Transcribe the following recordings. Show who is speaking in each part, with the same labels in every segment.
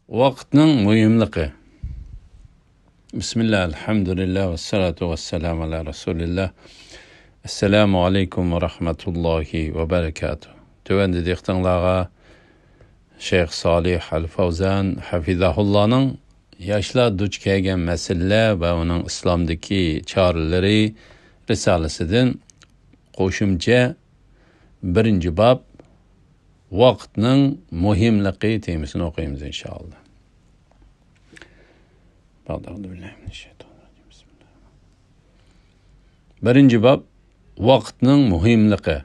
Speaker 1: Vaqtning muhimligi. Bismillah, alhamdulillah, ve salatu ve selamu ala Resulillah. Assalamu alaikum ve rahmetullahi ve berekatuhu. Tövende diktanlağa Şeyh Salih Al-Fawzan Hafizahullah'nın yaşla duç kelgen mesele ve onun İslam'daki çağrıları risalesinden qo'shimcha birinci bab vaqtning muhimligi temasini o'qiymiz inshaalloh. Birinci bab vaqtning muhimligi.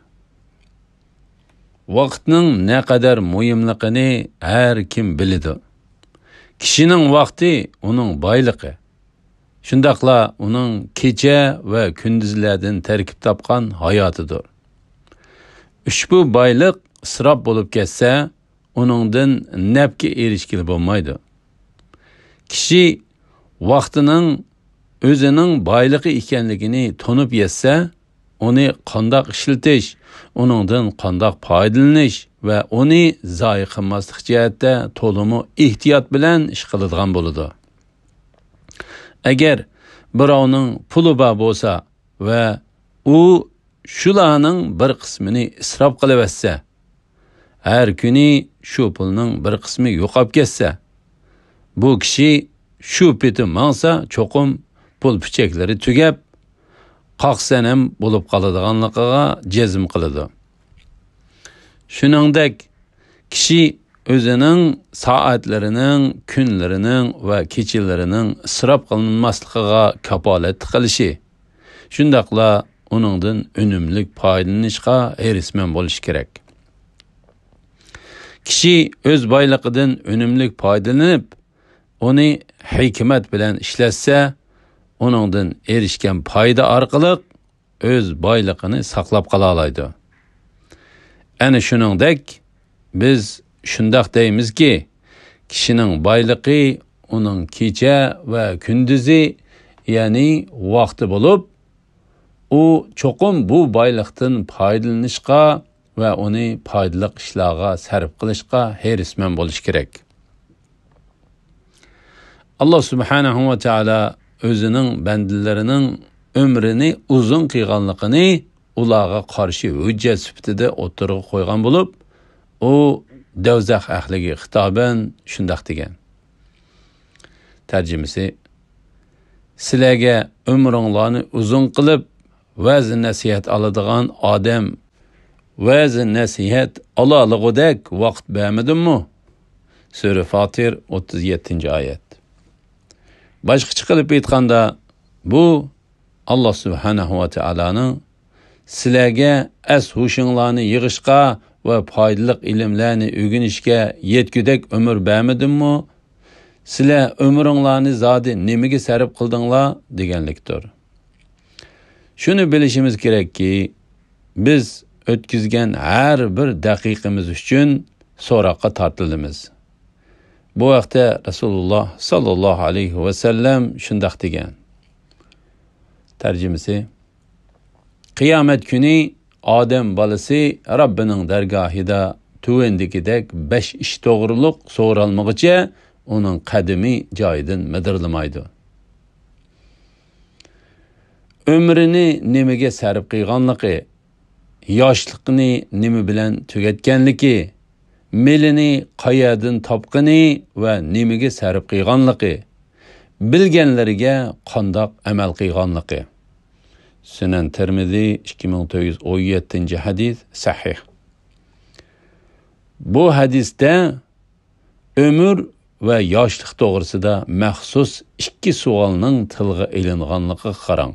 Speaker 1: Vaqtning ne kadar muhimligini her kim biladi. Kişinin vaqti onun bayligi. Şundaqla onun kecha ve gündüzlerden terkip tapkan hayatıdır. Ushbu bayliq isrof bo'lib ketsa, uningdan nafga erishgili bo'lmaydi. Kishi vaqtining o'zining boyligi ekanligini tonib yetsa, uni qandoq ishlatish, uningdan qandoq foydalanish va uni zoyi qilmaslik jihatda to'limi ehtiyot bilan ish qiladigan bo'ladi. Agar birovning puli bor bo'lsa va u shularning bir qismini isrof qilaversa, her kuni shu pulning bir qismi yo'qolib ketsa, bu kishi shu peti mangsa cho'qim pul pichaklari tugab, qoqsanam bo'lib qoladiganligiga jazm qiladi. Shuningdek, kishi o'zining soatlarining, kunlarining va kechalarining isrof qilinmasligiga kapolat qilishi, shundaqla uningdan unumli foydalanishga erisman bo'lish kerak. Kishi o'z boyligidan unumli foydalanib, uni hikmat bilan ishlatsa, uningdan erishgan foyda orqali o'z boyligini saqlab qola oladi. Ana shuningdek, biz shundoq deymizki, kishining boyligi uning kecha va kunduzi, ya'ni vaqti bo'lib, u cho'qim bu boyliqdan foydalanishga va uni foydali ishlarga sarf qilishga herisman bo'lish kerak. Allah subhanahu va taala o'zining bandalarining umrini uzun qilganligini ularga qarshi hujjat sifatida o'tirib qo'ygan bo'lib, u davzax ahliga xitoban shundoq degan. Tarjimasi: sizlarga umringlarni uzun qilib va'z nasihat oladigan odam va'z nasihat olalig'idek vaqt bermadimmi? Sura Fatir 37-oyat. Boshqacha qilib aytganda, bu Allah subhanahu va taolaning sizlarga hushinglarni yig'ishga va foydali ilmlarni o'rganishga yetgudek umr bermadimmi? Sizlar umringlarni zodi nimaga sarf qildinglar deganlikdir. Shuni bilishimiz kerakki, biz o'tkazgan har bir daqiqamiz uchun so'roqqa tortilamiz. Bu vaqtda Rasululloh sallallohu alayhi va sallam shundoq degan. Tarjimasi: qiyomat kuni odam bolasi Robbining dargohida tuvendikidek 5 ish to'g'riliq so'ralmoqcha uning qadimi joyidan midirlamaydi. Ömrünü nimaga sarf qilganligi, yoshlikni nima bilan tugatganligi, melini qayerdan topqani va nimaga sarf qilganligi, bilganlariga qandoq amal qilganligi. Sunan Tirmizi 2917-hadis sahih. Bu hadisda ömür va yoshlik to'g'risida maxsus 2 savolning tilga ilinganligi qarang.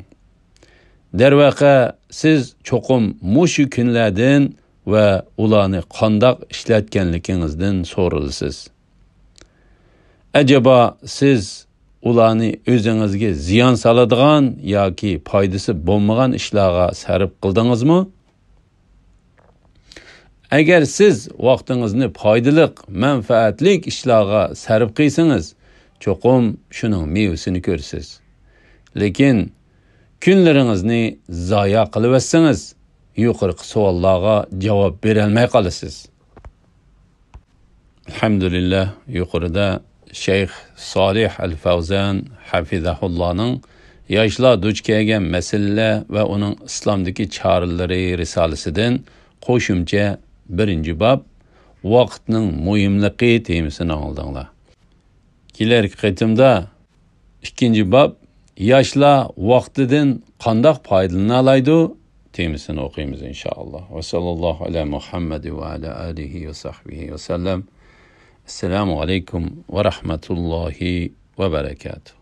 Speaker 1: Dervaqa siz cho'qim mushu kunlardan va ularni qandoq ishlatganligingizdan so'ralasiz. Acaba siz ularni o'zingizga ziyon soladigan yoki foydasi bo'lmagan ishlarga sarf qildingizmi? Agar siz vaqtingizni foydali, manfaatli ishlarga sarf qilsangiz, cho'qim shuning mevasini ko'rsiz. Lekin kunlaringizni zoya qilib etsangiz, yuqorqi savollarga javob bera olmay qolasiz. Elhamdülillah, yuqorida Şeyh Salih Al-Fawzan hafizahullohning yoshlar duch kelgan masalalar va uning islomdagi choralari risolasidan qo'shimcha 1-bob vaqtning muhimligi temasini oldinglar. Kelarki qitimda 2-bob yoshlar vaqtidan qanday foydalana oladi temasini o'qiymiz inshaalloh. Va sallallohu ala Muhammad va ala alihi va sahbihi va sallam. Assalomu alaykum va rahmatullohi va barakatuh.